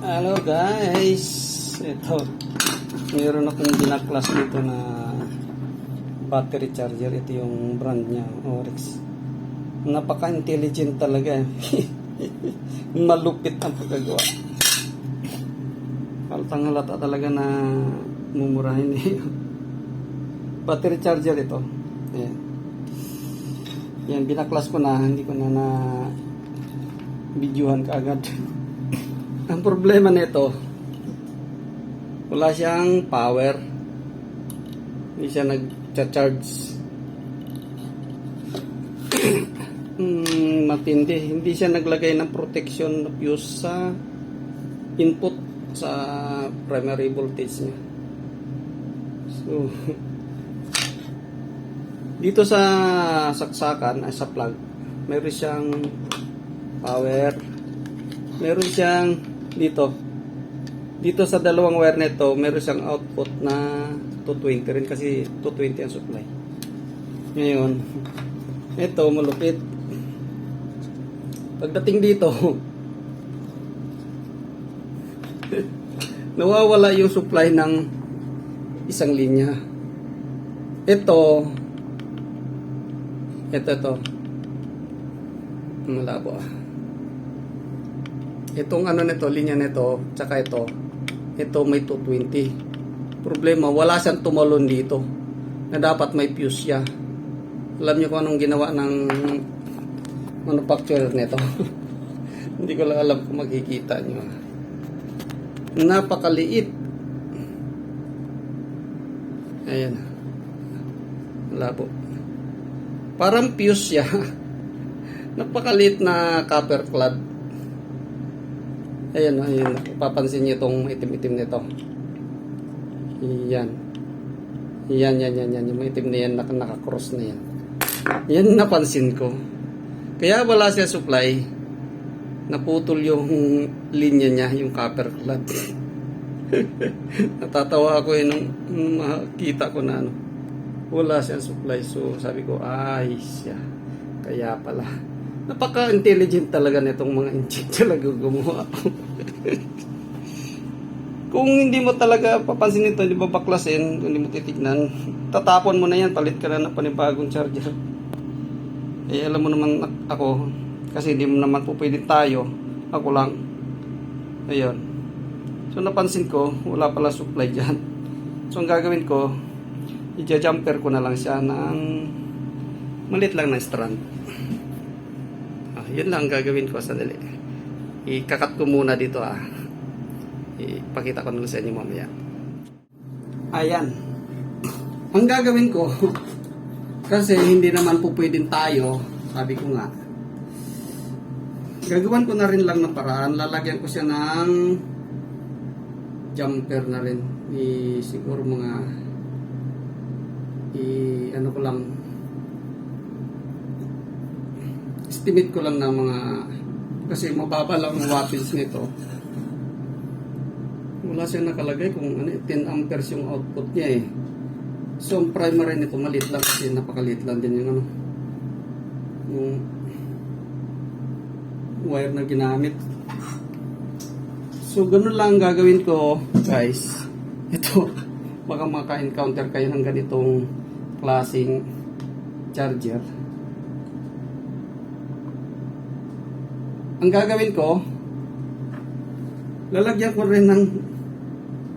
Hello guys, ito mayroon akong binaklas dito na battery charger. Ito yung brand niya, Oryx. Napaka-intelligent talaga. Malupit ang pagkagawa. Haltang halata talaga na mumurahin battery charger ito. Ayan. Yan, binaklas ko na, hindi ko na videohan kaagad. Ang problema nito, wala siyang power. Hindi siya nag-charge. Matindi. Hindi siya naglagay ng protection na fuse sa input sa primary voltage niya. So, dito sa saksakan, sa plug, meron siyang power. Meron siyang dito sa dalawang wire nito, meron siyang output na 220 rin kasi 220 ang supply. Ngayon, ito malupit. Pagdating dito, nawawala yung supply ng isang linya. Ito malabo. Itong ano nito, linya nito, tsaka ito may 220. Problema, wala siyang tumalon dito na dapat may fuse siya. Alam niyo kung anong ginawa ng manufacturer nito? Hindi ko lang alam kung makikita niyo. Napakaliit. Ayan. Labo. Parang fuse siya. Napakaliit na copper clad. Ayan, ayan. Papansin niyo itong itim-itim nito. Yan. Yan. Yung itim na yan, naka-cross na yan. Yan napansin ko. Kaya wala siya supply. Naputol yung linya niya, yung copper clad. Natatawa ako nung makita ko na wala siyang supply. So sabi ko, ay siya. Kaya pala. Napaka-intelligent talaga nitong mga engineer talaga gumawa. Kung hindi mo talaga papansin nito, hindi mo baklasin, kung hindi mo titignan, tatapon mo na yan, palit ka na ng panibagong charger. Eh alam mo naman ako, kasi hindi mo naman po pwede tayo, ako lang. Ayun. So napansin ko, wala pala supply dyan. So ang gagawin ko, i-jumper ko na lang siya ng malit lang na strand. Yun lang ang gagawin ko. Sandali. Ikakat ko muna dito Ipakita ko na sa inyo mamaya. Ayan. Ang gagawin ko, kasi hindi naman po pwedeng tayo, sabi ko nga, gagawan ko na rin lang ng paraan. Lalagyan ko siya ng jumper na rin. Siguro mga ano ko lang, estimate ko lang na mga, kasi mababa lang ang wattage nito. Wala siya nakalagay kung 10 amperes yung output niya So ang primary nito maliit lang kasi napakaliit lang din yung yung wire na ginamit. So ganun lang ang gagawin ko, guys. Ito, baka maka-encounter kayo ng ganitong klaseng charger. Ang gagawin ko, lalagyan ko rin ng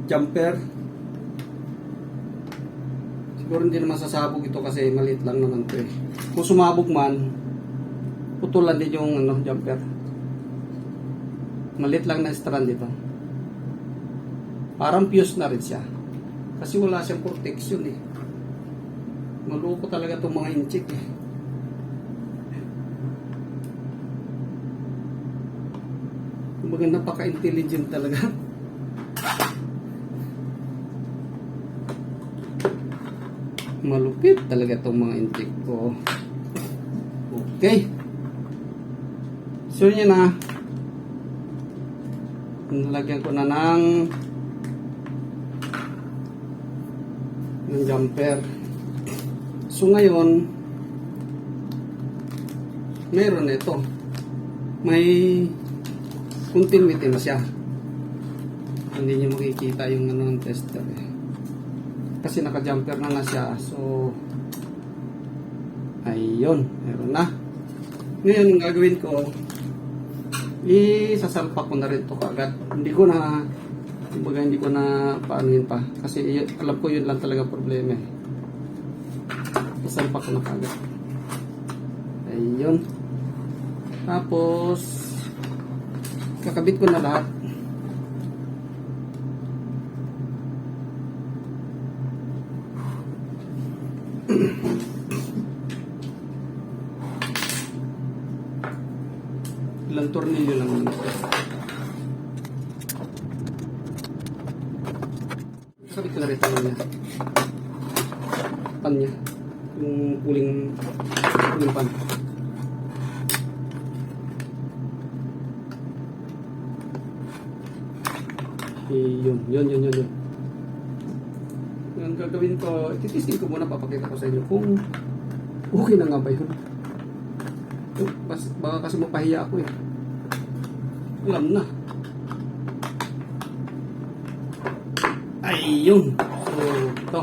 jumper. Siguro hindi naman sasabog ito kasi maliit lang naman ito Kung sumabog man, putulan din yung jumper. Maliit lang na strand ito. Parang fuse na rin siya. Kasi wala siyang protection Maloko talaga itong mga inchik Kumbaga napaka-intelligent talaga. Malupit talaga itong mga inchik ko. Okay. So yun na. Nalagyan ko na ng jumper. So ngayon, meron ito. May continuity na siya. Hindi niyo makikita yung ano ng tester eh. Kasi naka-jumper na siya. So, ayun. Meron na. Ngayon, ang gagawin ko, isasalpak ko na rin ito kagad. Hindi ko na paanuhin pa. Kasi alam ko yun lang talaga problema eh. Isasalpak ko na kagad. Ayun. Tapos, kakabit ko na lahat. Ilang tornilyo lang naman ito. Sabit ko na rin niya. Pan niya. Yung cooling pan. Yun. Ang gagawin ko, ititesting ko muna, papakita ko sa inyo kung okay na nga ba yun. Baka kasi mapahiya ako eh. Alam na. Ayun. So, ito.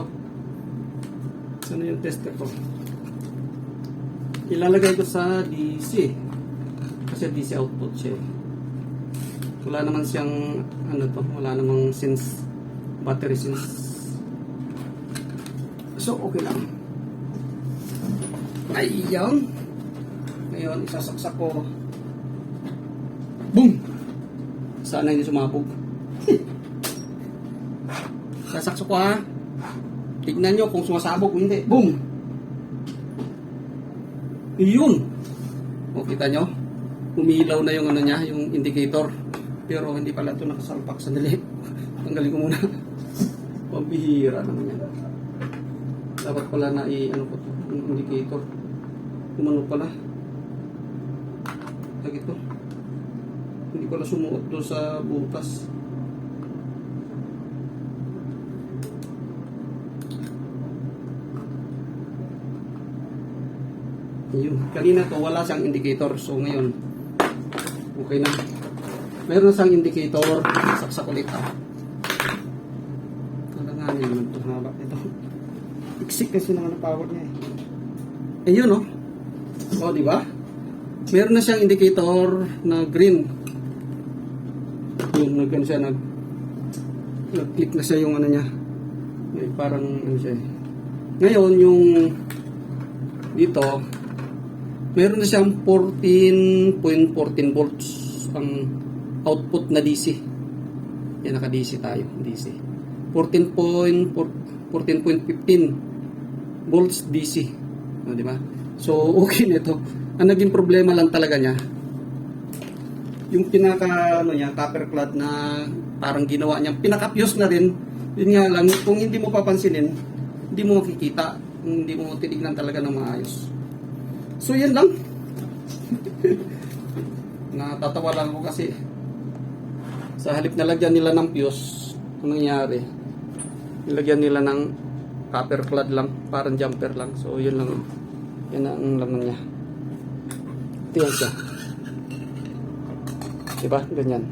Saan na yung tester ko? Ilalagay ko sa DC. Kasi DC output siya. Wala naman siyang, wala namang battery sense. So, okay lang. Ayun. Ngayon, isasaksak ko. Boom! Sana hindi sumabog. Sasaksak ko ha. Tignan nyo kung sumasabog o hindi. Boom! Yun! O, kita nyo? Umilaw na yung niya, yung indicator. Pero hindi pala ito nakasalpak. Sandali. Tanggalin ko muna. Pambihira naman yan. Dapat pala na yung indicator. Kumano pala. Ito. Hindi pala sumuot doon sa butas. Ayun. Kanina to wala siyang indicator. So ngayon, okay na. Meron na siyang indicator. Saksak ulit ha. Kalanganin naman ito. Haba. Ito. Iksik kasi naman ang power niya eh. Ayun no. O, diba? Meron na siyang indicator na green. Yun, nag-ano siya, nag-click na siya yung ano niya. May parang ano siya. Ngayon, yung dito, meron na siyang 14.14 volts ang output na DC. Yan, naka-DC tayo, DC. 14.15 volts DC. O, diba? So, okay na ito. Ang naging problema lang talaga niya, yung copper clad na parang ginawa niya, pinaka-fuse na rin. Yun nga lang, kung hindi mo papansinin, hindi mo makikita, hindi mo titignan talaga ng maayos. So, yan lang. Natatawa lang ako kasi sa halip na lagyan nila ng fuse, anong nangyari? Nilagyan nila ng copper clad lang, parang jumper lang. So, yun lang. Yan ang laman niya. Ito yan siya. Diba? Ganyan.